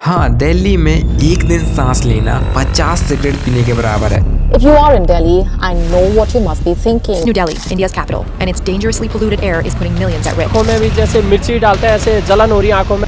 हाँ, दिल्ली में एक दिन सांस लेना 50 सिगरेट पीने के बराबर है। If you are in Delhi, I know what you must be thinking. New Delhi, India's capital, and its dangerously polluted air is putting millions at risk. आँखों में भी जैसे मिर्ची डालते हैं ऐसे जलन हो रही है आँखों में।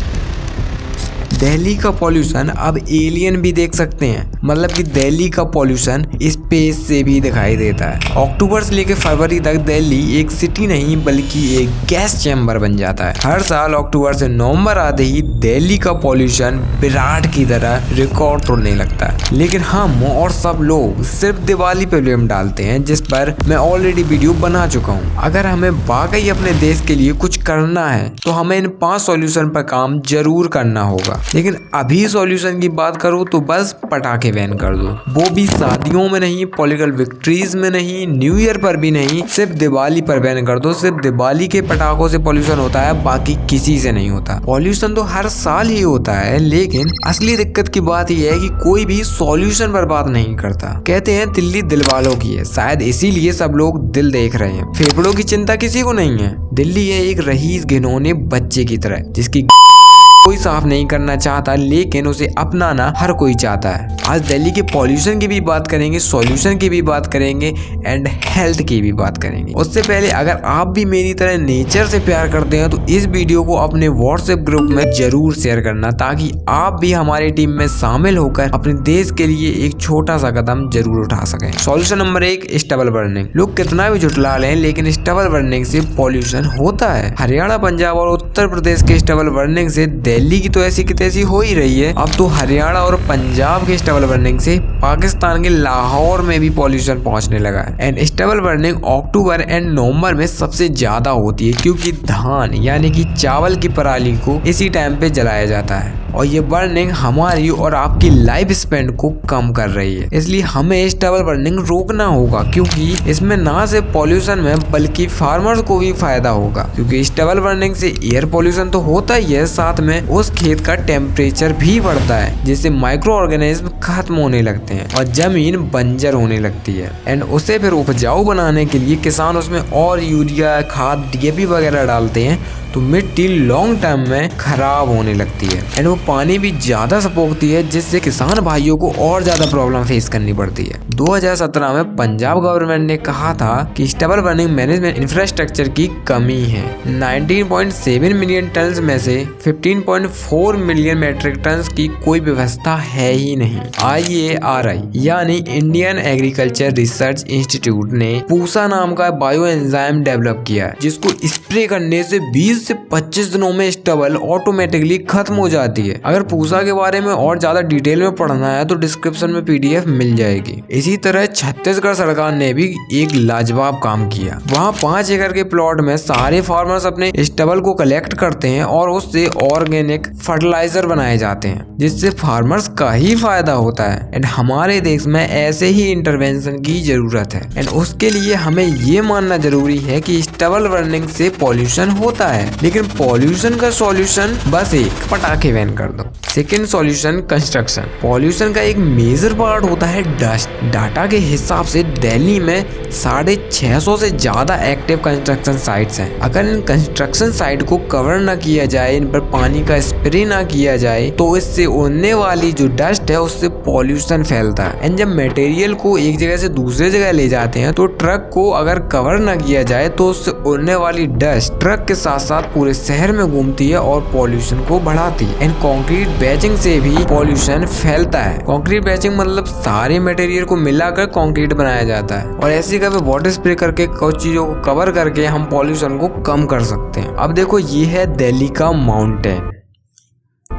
दिल्ली का पॉल्यूशन अब एलियन भी देख सकते हैं, मतलब कि दिल्ली का पॉल्यूशन स्पेस से भी दिखाई देता है। अक्टूबर से लेकर फरवरी तक दिल्ली एक सिटी नहीं बल्कि एक गैस चैम्बर बन जाता है। हर साल अक्टूबर से नवंबर आते ही दिल्ली का पॉल्यूशन विराट की तरह रिकॉर्ड तोड़ने लगता है। लेकिन हम और सब लोग सिर्फ दिवाली पे ब्लेम डालते हैं, जिस पर मैं ऑलरेडी वीडियो बना चुका हूँ। अगर हमें वाकई अपने देश के लिए कुछ करना है तो हमें इन 5 सॉल्यूशन पर काम जरूर करना होगा। लेकिन अभी सॉल्यूशन की बात करूँ तो बस पटाखे बैन कर दो, वो भी शादियों में नहीं, पॉलिटिकल विक्ट्रीज में नहीं, न्यू ईयर पर भी नहीं, सिर्फ दिवाली पर बैन कर दो। सिर्फ दिवाली के पटाखों से पॉल्यूशन होता है, बाकी किसी से नहीं होता। पॉल्यूशन तो हर साल ही होता है, लेकिन असली दिक्कत की बात यह है कि कोई भी सॉल्यूशन पर बात नहीं करता। कहते हैं दिल्ली दिल वालों की है, शायद इसीलिए सब लोग दिल देख रहे हैं, फेफड़ों की चिंता किसी को नहीं है। दिल्ली है एक रईस घिनौने बच्चे की तरह जिसकी कोई साफ नहीं करना चाहता, लेकिन उसे अपनाना हर कोई चाहता है। आज दिल्ली के पॉल्यूशन की भी बात करेंगे, सॉल्यूशन की भी बात करेंगे एंड हेल्थ की भी बात करेंगे। उससे पहले अगर आप भी मेरी तरह नेचर से प्यार करते हैं तो इस वीडियो को अपने व्हाट्सएप ग्रुप में जरूर शेयर करना, ताकि आप भी हमारी टीम में शामिल होकर अपने देश के लिए एक छोटा सा कदम जरूर उठा सकें। Solution number 1, stubble burning. लोग कितना भी झुठला लें, लेकिन स्टबल बर्निंग से पॉल्यूशन होता है। हरियाणा, पंजाब और उत्तर प्रदेश के स्टबल बर्निंग से दिल्ली की तो ऐसी की तैसी हो ही रही है। अब तो हरियाणा और पंजाब के स्टबल बर्निंग से पाकिस्तान के लाहौर में भी पॉल्यूशन पहुंचने लगा है। And stubble burning October and November में सबसे ज्यादा होती है, क्योंकि धान यानी कि चावल की पराली को इसी टाइम पे जलाया जाता है और ये बर्निंग हमारी और आपकी लाइफ स्पेन को कम कर रही है। इसलिए हमें स्टबल बर्निंग रोकना होगा, क्योंकि इसमें ना सिर्फ पॉल्यूशन में बल्कि फार्मर्स को भी फायदा होगा। क्योंकि स्टबल बर्निंग से एयर पॉल्यूशन तो होता ही है, साथ में उस खेत का टेम्परेचर भी बढ़ता है, जिससे माइक्रो ऑर्गेनिज्म खत्म होने लगते हैं और जमीन बंजर होने लगती है। एंड उसे फिर उपजाऊ बनाने के लिए किसान उसमें और यूरिया, खाद, डीएपी वगैरह डालते हैं, तो मिट्टी लॉन्ग टर्म में खराब होने लगती है एंड वो पानी भी ज्यादा सपोकती है, जिससे किसान भाइयों को और ज्यादा प्रॉब्लम फेस करनी पड़ती है। 2017 में पंजाब गवर्नमेंट ने कहा था कि स्टबल बर्निंग मैनेजमेंट इंफ्रास्ट्रक्चर की कमी है। 19.7 मिलियन टन में से 15.4 मिलियन मेट्रिक टन की कोई व्यवस्था है ही नहीं। IARI यानी इंडियन एग्रीकल्चर रिसर्च इंस्टीट्यूट ने पूसा नाम का बायो एंजाइम डेवलप किया है, जिसको स्प्रे करने से 20 से 25 दिनों में स्टबल ऑटोमेटिकली खत्म हो जाती है। अगर पूसा के बारे में और ज्यादा डिटेल में पढ़ना है तो डिस्क्रिप्शन में PDF मिल जाएगी। इसी तरह छत्तीसगढ़ सरकार ने भी एक लाजवाब काम किया। वहाँ 5 एकड़ के प्लॉट में सारे फार्मर्स अपने स्टबल को कलेक्ट करते हैं और उससे ऑर्गेनिक फर्टिलाइजर बनाए जाते हैं, जिससे फार्मर्स का ही फायदा होता है। एंड हमारे देश में ऐसे ही इंटरवेंशन की जरूरत है एंड उसके लिए हमें ये मानना जरूरी है कि स्टबल बर्निंग से पॉल्यूशन होता है, लेकिन पॉल्यूशन का सॉल्यूशन बस एक, पटाखे बैन कर दो। Second solution, construction. पॉल्यूशन का एक मेजर पार्ट होता है डस्ट। डाटा के हिसाब से दिल्ली में 650 से ज्यादा एक्टिव कंस्ट्रक्शन साइट्स हैं। अगर इन कंस्ट्रक्शन साइट को कवर ना किया जाए, इन पर पानी का स्प्रे ना किया जाए, तो इससे उड़ने वाली जो डस्ट है उससे पॉल्यूशन फैलता है। एंड जब मटेरियल को एक जगह से दूसरे जगह ले जाते हैं तो ट्रक को अगर कवर ना किया जाए तो उससे उड़ने वाली डस्ट ट्रक के साथ साथ पूरे शहर में घूमती है और पॉल्यूशन को बढ़ाती है। एंड कंक्रीट बैचिंग से भी पॉल्यूशन फैलता है। कंक्रीट बैचिंग मतलब सारे मटेरियल को मिलाकर कंक्रीट बनाया जाता है और ऐसी जगह वाटर स्प्रे करके कुछ चीजों को कवर करके हम पॉल्यूशन को कम कर सकते हैं। अब देखो, ये है दिल्ली का माउंटेन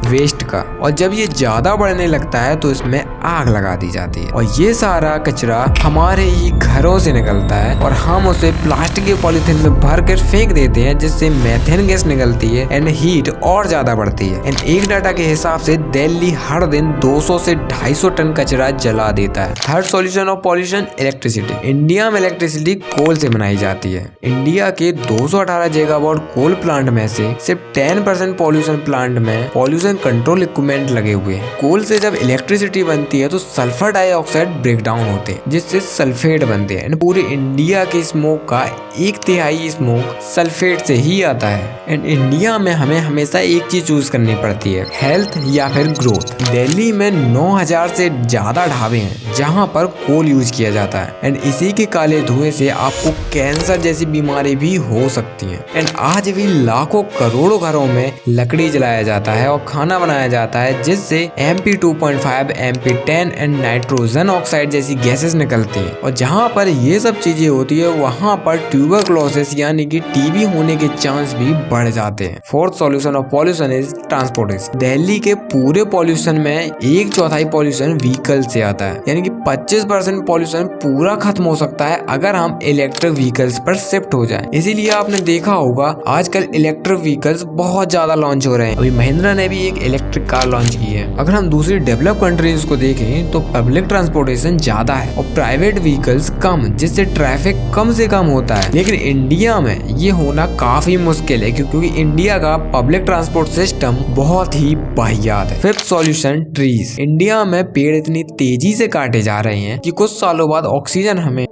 वेस्ट का, और जब ये ज्यादा बढ़ने लगता है तो इसमें आग लगा दी जाती है और ये सारा कचरा हमारे ही घरों से निकलता है और हम उसे प्लास्टिक के पॉलीथिन में भर कर फेंक देते हैं, जिससे मीथेन गैस निकलती है एंड हीट और ज्यादा बढ़ती है। एंड एक डाटा के हिसाब से दिल्ली हर दिन 200 से 250 टन कचरा जला देता है। Third solution of pollution, electricity. India में इलेक्ट्रिसिटी कोल से बनाई जाती है। इंडिया के 218 गीगावाट कोल प्लांट में से सिर्फ 10% पॉल्यूशन प्लांट में पॉल्यूशन कंट्रोल पावरफुल इक्विपमेंट लगे हुए हैं। कोल से जब इलेक्ट्रिसिटी बनती है तो सल्फर डाइऑक्साइड ब्रेक डाउन होते हैं जिससे सल्फेट बनते हैं। पूरे इंडिया के स्मोक का 1/3 स्मोक सल्फेट से ही आता है। एंड इंडिया में हमें हमेशा एक चीज चूज करनी पड़ती है, हेल्थ या फिर ग्रोथ। दिल्ली में 9000 से ज्यादा ढाबे हैं जहां पर कोल यूज किया जाता है। एंड इसी के काले धुएं से आपको कैंसर जैसी बीमारी भी हो सकती है। एंड आज भी लाखों करोड़ों घरों में लकड़ी जलाया जाता है और खाना बनाया जाता है जिससे MP2.5, MP10 and nitrogen oxide जैसी गैसेस निकलती हैं। और जहां पर ये सब चीजें होती है वहां पर ट्यूबरक्लोसिस यानी कि टीबी होने के चांस भी बढ़ जाते हैं। Fourth solution of pollution is transportation. Delhi के पूरे पॉल्यूशन में 1/4 पॉल्यूशन व्हीकल से आता है, यानी कि 25% पॉल्यूशन पूरा खत्म हो सकता है अगर हम इलेक्ट्रिक व्हीकल्स पर शिफ्ट हो जाएं। इसीलिए आपने देखा होगा आजकल इलेक्ट्रिक व्हीकल्स बहुत ज्यादा लॉन्च हो रहे हैं। अभी महिंद्रा ने भी एक इलेक्ट्रिक कार लॉन्च की है। अगर हम दूसरी डेवलप कंट्रीज को देखें तो पब्लिक ट्रांसपोर्टेशन ज्यादा है और प्राइवेट व्हीकल्स कम, जिससे ट्रैफिक कम से कम होता है। लेकिन इंडिया में ये होना काफी मुश्किल है क्योंकि इंडिया का पब्लिक ट्रांसपोर्ट सिस्टम बहुत ही वाहियात है। Fifth solution trees. इंडिया में पेड़ इतनी तेजी से काटे जा रहे हैं कि कुछ सालों बाद ऑक्सीजन हमें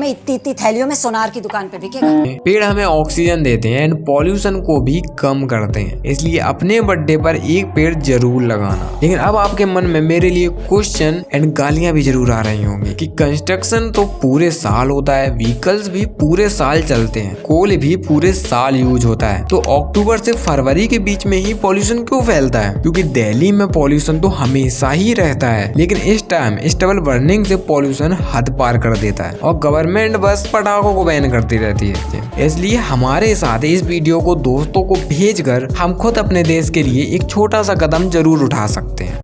इतनी थैलियों में सोनार की दुकान पे बिकेगा। पेड़ हमें ऑक्सीजन देते हैं एंड पॉल्यूशन को भी कम करते हैं, इसलिए अपने बर्थडे पर एक पेड़ जरूर लगाना। लेकिन अब आपके मन में मेरे लिए क्वेश्चन एंड गालियां भी जरूर आ रही होंगी कि कंस्ट्रक्शन तो पूरे साल होता है, व्हीकल्स भी पूरे साल चलते हैं, कोल भी पूरे साल यूज होता है, तो अक्टूबर से फरवरी के बीच में ही पॉल्यूशन क्यों फैलता है? क्योंकि दिल्ली में पॉल्यूशन तो हमेशा ही रहता है, लेकिन इस टाइम स्टबल बर्निंग से पॉल्यूशन हद पार कर देता है और गवर्नमेंट बस पटाखों को बैन करती रहती है। इसलिए हमारे साथ इस वीडियो को दोस्तों को भेजकर हम खुद अपने देश के लिए एक छोटा सा कदम जरूर उठा सकते हैं।